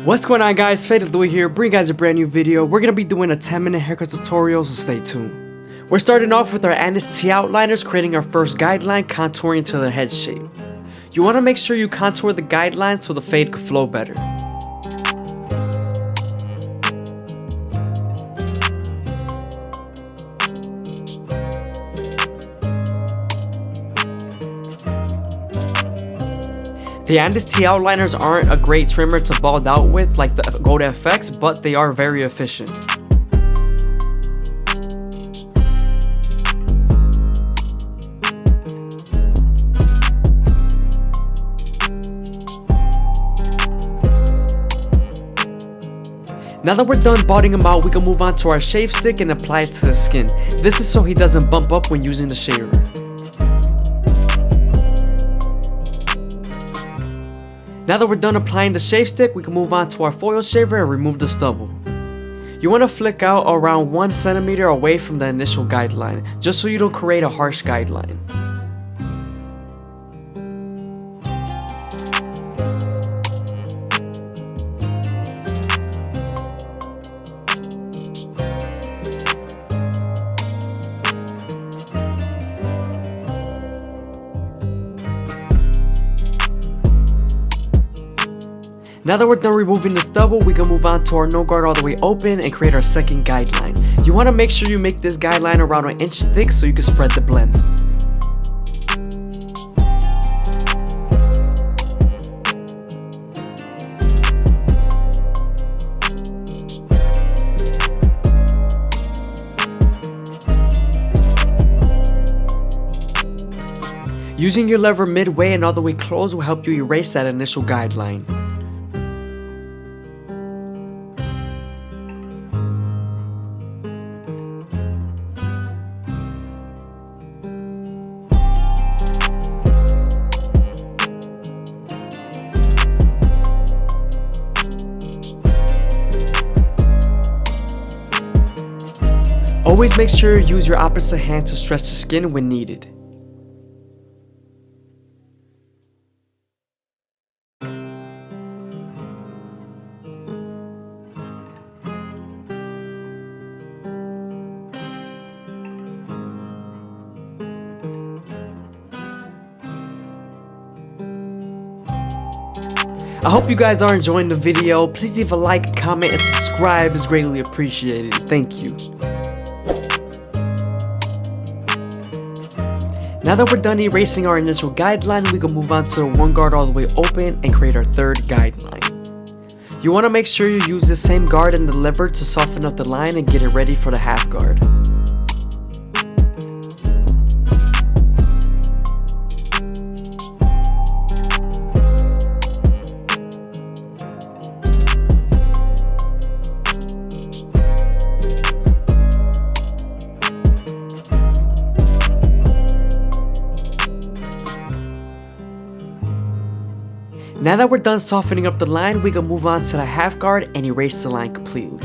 What's going on, guys? FadeitLuie here, bringing you guys a brand new video. We're gonna be doing a 10-minute haircut tutorial, so stay tuned. We're starting off with our T outliners, creating our first guideline, contouring to the head shape. You want to make sure you contour the guideline so the fade could flow better. The T outliners aren't a great trimmer to bald out with like the Gold FX, but they are very efficient. Now that we're done balding him out, we can move on to our shave stick and apply it to the skin. This is so he doesn't bump up when using the shaver. Now that we're done applying the shave stick, we can move on to our foil shaver and remove the stubble. You want to flick out around 1 centimeter away from the initial guideline, just so you don't create a harsh guideline. Now that we're done removing the stubble, we can move on to our no guard all the way open and create our second guideline. You want to make sure you make this guideline around 1 inch thick so you can spread the blend. Using your lever midway and all the way closed will help you erase that initial guideline. Always make sure you use your opposite hand to stretch the skin when needed. I hope you guys are enjoying the video. Please leave a like, comment, and subscribe is greatly appreciated. Thank you. Now that we're done erasing our initial guideline, we can move on to the 1 guard all the way open and create our third guideline. You want to make sure you use the same guard and the lever to soften up the line and get it ready for the half guard. Now that we're done softening up the line, we can move on to the half guard and erase the line completely.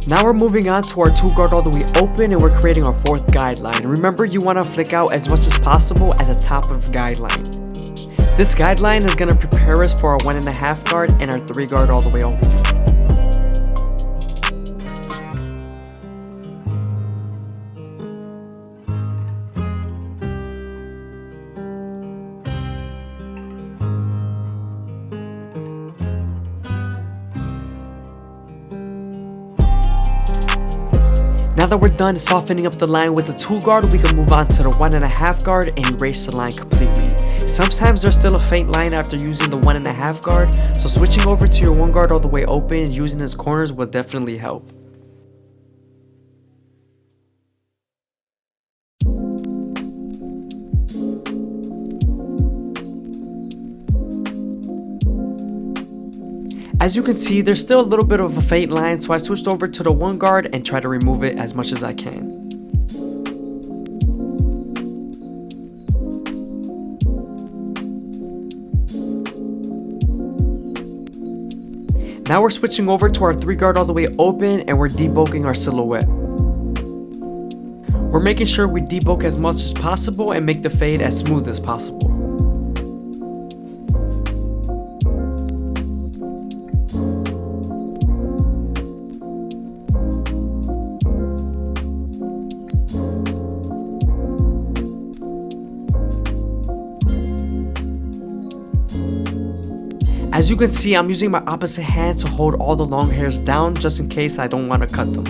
Now we're moving on to our 2 guard all the way open and we're creating our 4th guideline. Remember, you want to flick out as much as possible at the top of the guideline. This guideline is going to prepare us for our 1.5 guard and our 3 guard all the way open. Now that we're done softening up the line with the 2 guard, we can move on to the 1.5 guard and erase the line completely. Sometimes there's still a faint line after using the 1.5 guard, so switching over to your 1 guard all the way open and using its corners will definitely help. As you can see, there's still a little bit of a fade line, so I switched over to the one guard and try to remove it as much as I can. Now we're switching over to our 3 guard all the way open and we're debulking our silhouette. We're making sure we debulk as much as possible and make the fade as smooth as possible. As you can see, I'm using my opposite hand to hold all the long hairs down just in case I don't want to cut them.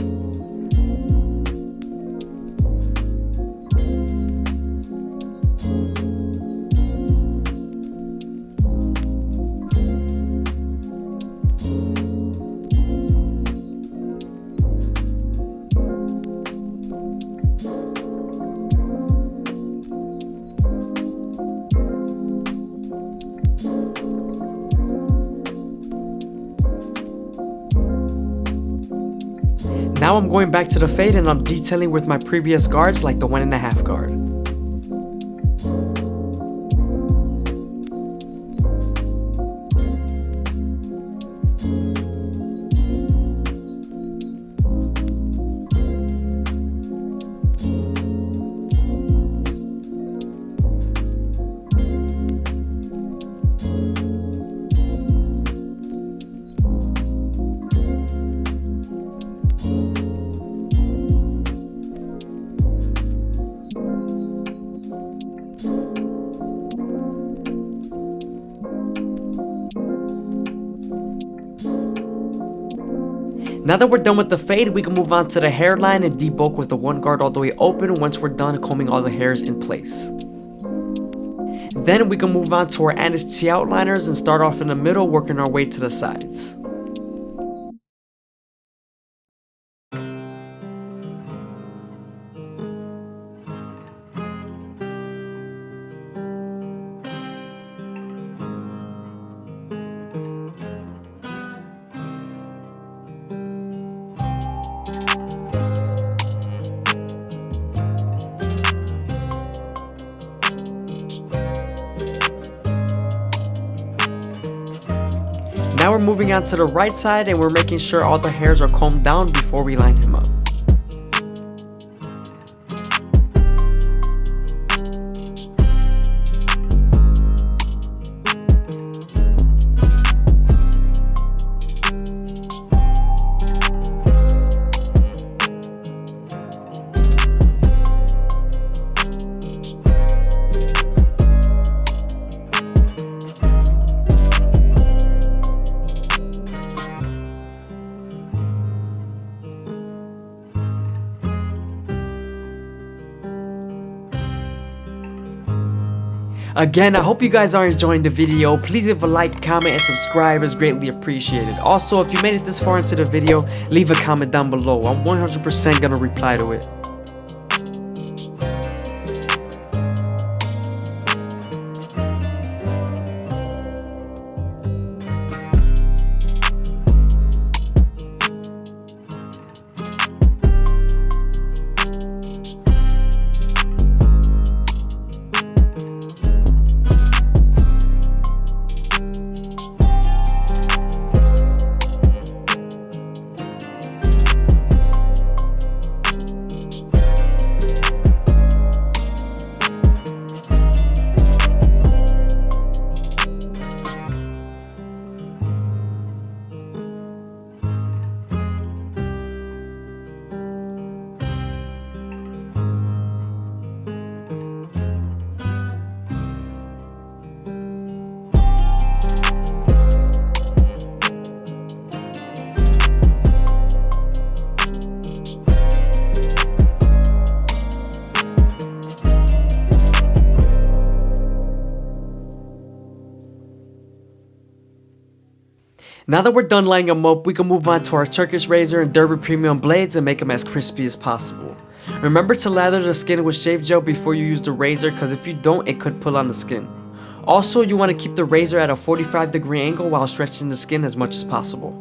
Now I'm going back to the fade and I'm detailing with my previous guards like the 1.5 guard. Now that we're done with the fade, we can move on to the hairline and debulk with the one guard all the way open once we're done combing all the hairs in place. Then we can move on to our Annis T outliners and start off in the middle, working our way to the sides. Now we're moving on to the right side and we're making sure all the hairs are combed down before we line him up. Again, I hope you guys are enjoying the video. Please leave a like, comment, and subscribe is greatly appreciated. Also, if you made it this far into the video, leave a comment down below. I'm 100% gonna reply to it. Now that we're done lining them up, we can move on to our Turkish razor and Derby premium blades and make them as crispy as possible. Remember to lather the skin with shave gel before you use the razor, because if you don't, it could pull on the skin. Also, you want to keep the razor at a 45-degree angle while stretching the skin as much as possible.